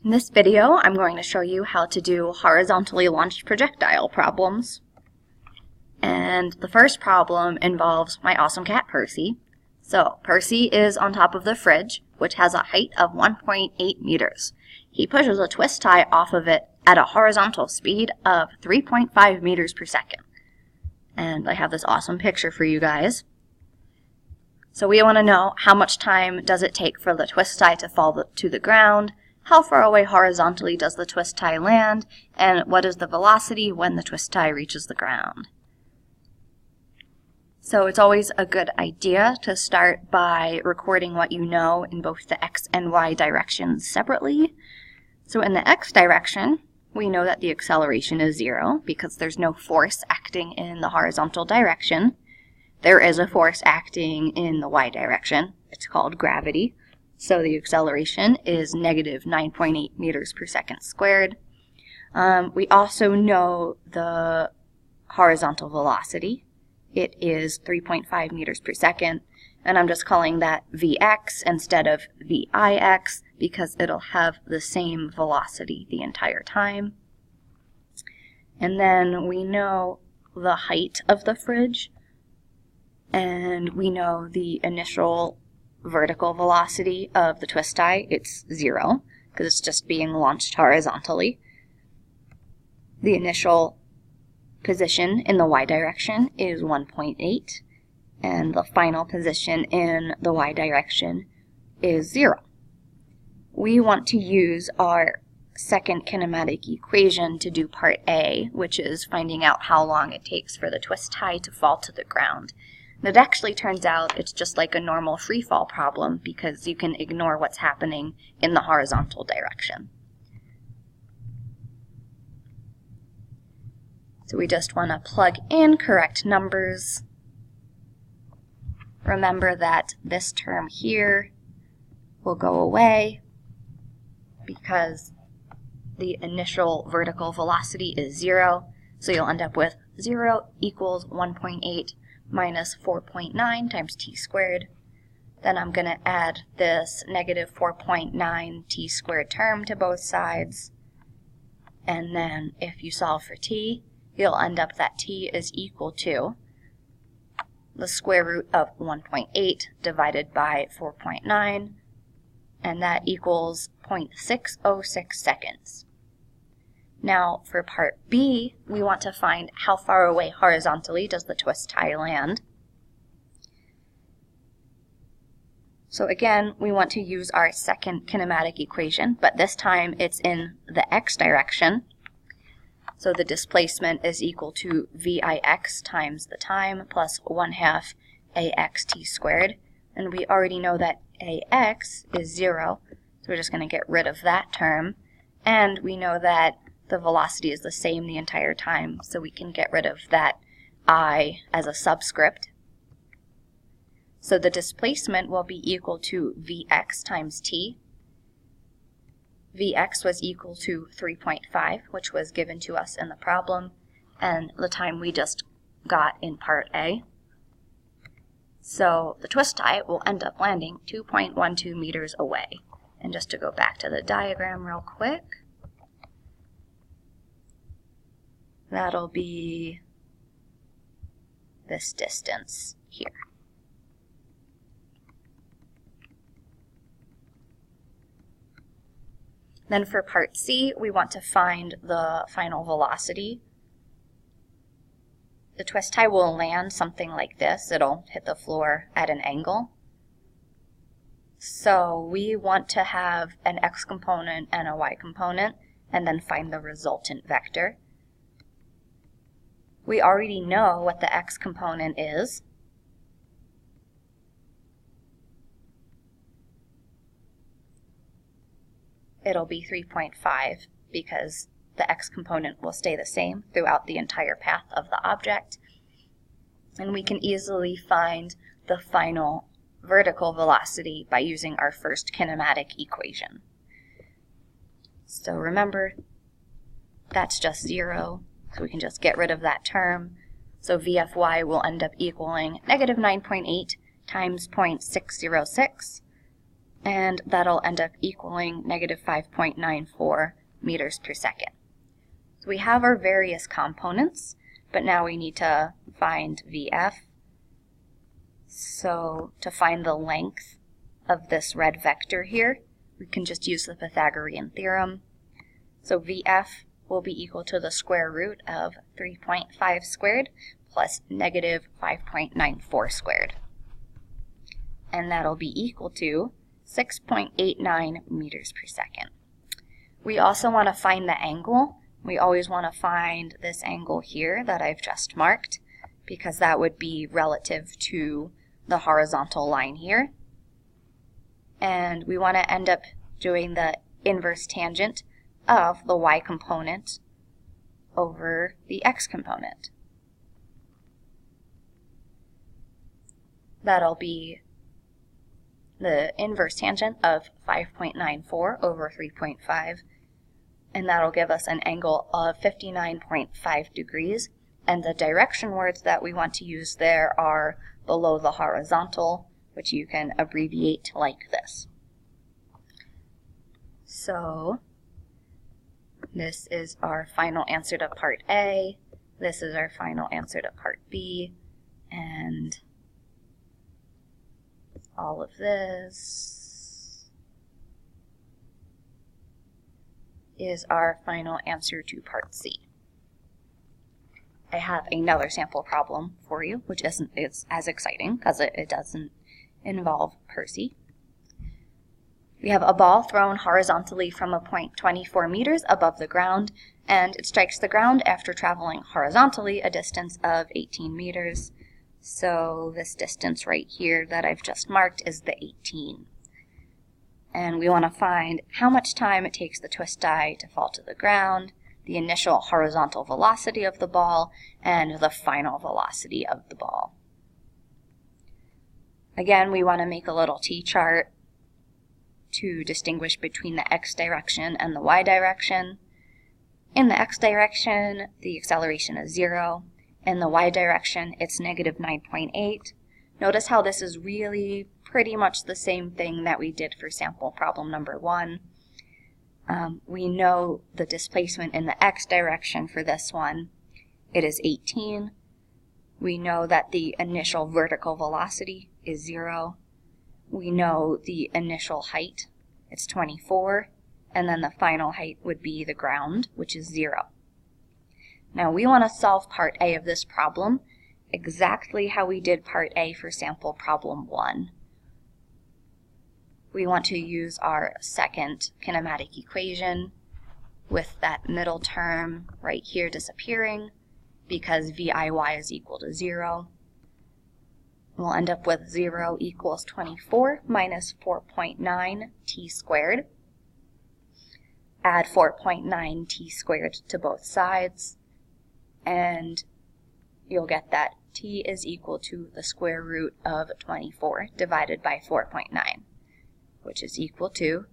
In this video, I'm going to show you how to do horizontally launched projectile problems. And the first problem involves my awesome cat, Percy. So, Percy is on top of the fridge, which has a height of 1.8 meters. He pushes a twist tie off of it at a horizontal speed of 3.5 meters per second. And I have this awesome picture for you guys. So we want to know how much time does it take for the twist tie to fall to the ground, how far away horizontally does the twist tie land, and what is the velocity when the twist tie reaches the ground. So it's always a good idea to start by recording what you know in both the x and y directions separately. So in the x direction, we know that the acceleration is 0 because there's no force acting in the horizontal direction. There is a force acting in the y direction. It's called gravity. So the acceleration is negative 9.8 meters per second squared. We also know the horizontal velocity. It is 3.5 meters per second, and I'm just calling that Vx instead of Vix because it'll have the same velocity the entire time. And then we know the height of the fridge, and we know the initial vertical velocity of the twist tie. It's 0 because it's just being launched horizontally. The initial position in the y direction is 1.8, and the final position in the y direction is 0. We want to use our second kinematic equation to do part A, which is finding out how long it takes for the twist tie to fall to the ground. And it actually turns out it's just like a normal free fall problem because you can ignore what's happening in the horizontal direction. So we just want to plug in correct numbers. Remember that this term here will go away because the initial vertical velocity is 0. So you'll end up with 0 equals 1.8 minus 4.9 times t squared. Then I'm going to add this negative 4.9 t squared term to both sides. And then if you solve for t, you'll end up that t is equal to the square root of 1.8 divided by 4.9, and that equals 0.606 seconds. Now for part B, we want to find how far away horizontally does the twist tie land. So again, we want to use our second kinematic equation, but this time it's in the x direction. So the displacement is equal to Vix times the time plus 1/2 axt squared. And we already know that ax is 0, so we're just going to get rid of that term. And we know that the velocity is the same the entire time, so we can get rid of that I as a subscript. So the displacement will be equal to Vx times t. Vx was equal to 3.5, which was given to us in the problem, and the time we just got in part A. So the twist tie will end up landing 2.12 meters away. And just to go back to the diagram real quick, that'll be this distance here. Then for part C, we want to find the final velocity. The twist tie will land something like this. It'll hit the floor at an angle. So we want to have an x component and a y component, and then find the resultant vector. We already know what the x component is. It'll be 3.5 because the x component will stay the same throughout the entire path of the object. And we can easily find the final vertical velocity by using our first kinematic equation. So remember, that's just 0, so we can just get rid of that term. So Vfy will end up equaling negative 9.8 times 0.606. and that'll end up equaling negative 5.94 meters per second. So we have our various components, but now we need to find VF. So to find the length of this red vector here, we can just use the Pythagorean theorem. So VF will be equal to the square root of 3.5 squared plus negative 5.94 squared. And that'll be equal to 6.89 meters per second. We also want to find the angle. We always want to find this angle here that I've just marked, because that would be relative to the horizontal line here. And we want to end up doing the inverse tangent of the y component over the x component. That'll be the inverse tangent of 5.94 over 3.5, and that'll give us an angle of 59.5 degrees, and the direction words that we want to use there are below the horizontal, which you can abbreviate like this. So this is our final answer to part A, this is our final answer to part B, and all of this is our final answer to part C. I have another sample problem for you, which isn't as exciting because it doesn't involve Percy. We have a ball thrown horizontally from a point 24 meters above the ground, and it strikes the ground after traveling horizontally a distance of 18 meters. So this distance right here that I've just marked is the 18. And we want to find how much time it takes the twist die to fall to the ground, the initial horizontal velocity of the ball, and the final velocity of the ball. Again, we want to make a little t-chart to distinguish between the x direction and the y direction. In the x direction, the acceleration is 0. In the y direction, it's negative 9.8. Notice how this is really pretty much the same thing that we did for sample problem number 1. We know the displacement in the x direction for this one. It is 18. We know that the initial vertical velocity is 0. We know the initial height, it's 24, and then the final height would be the ground, which is 0. Now we want to solve part A of this problem exactly how we did part A for sample problem 1. We want to use our second kinematic equation with that middle term right here disappearing because VIY is equal to 0. We'll end up with 0 equals 24 minus 4.9 t squared. Add 4.9 t squared to both sides, and you'll get that t is equal to the square root of 24 divided by 4.9, which is equal to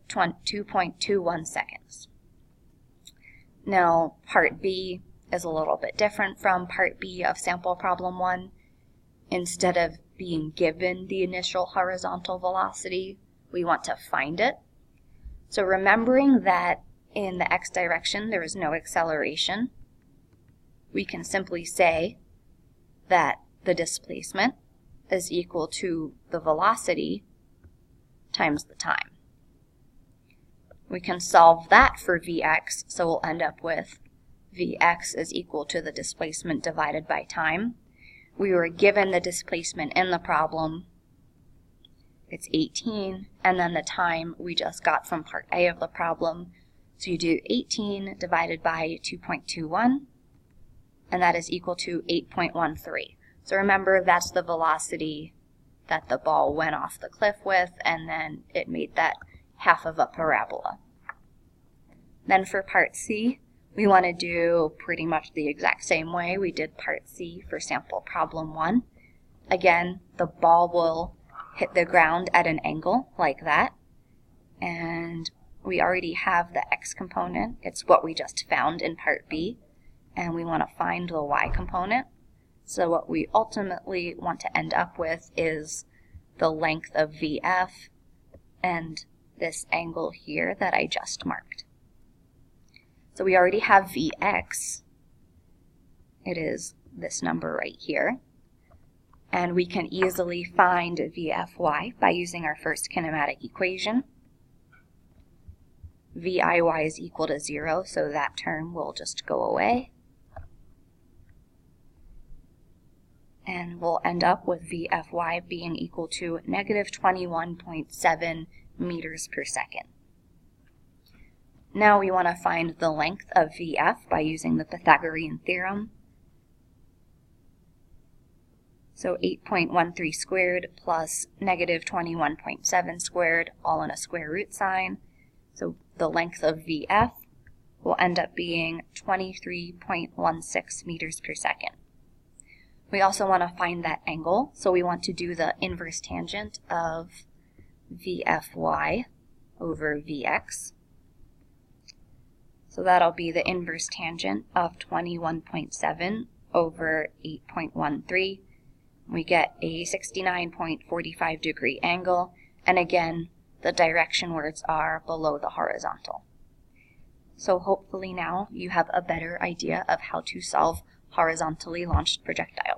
2.21 seconds. Now, part B is a little bit different from part B of sample problem 1. Instead of being given the initial horizontal velocity, we want to find it. So remembering that in the x direction there is no acceleration, we can simply say that the displacement is equal to the velocity times the time. We can solve that for Vx, so we'll end up with Vx is equal to the displacement divided by time. We were given the displacement in the problem, it's 18, and then the time we just got from part A of the problem. So you do 18 divided by 2.21, and that is equal to 8.13. So remember, that's the velocity that the ball went off the cliff with, and then it made that half of a parabola. Then for part C, we want to do pretty much the exact same way we did part C for sample problem 1. Again, the ball will hit the ground at an angle like that, and we already have the x component. It's what we just found in part B, and we want to find the y component. So what we ultimately want to end up with is the length of VF and this angle here that I just marked. So we already have Vx. It is this number right here. And we can easily find Vfy by using our first kinematic equation. Viy is equal to 0, so that term will just go away. And we'll end up with Vfy being equal to negative 21.7 meters per second. Now we want to find the length of Vf by using the Pythagorean theorem. So 8.13 squared plus negative 21.7 squared, all in a square root sign. So the length of Vf will end up being 23.16 meters per second. We also want to find that angle, so we want to do the inverse tangent of Vfy over Vx. So that'll be the inverse tangent of 21.7 over 8.13. We get a 69.45 degree angle, and again, the direction words are below the horizontal. So hopefully now you have a better idea of how to solve horizontally launched projectiles.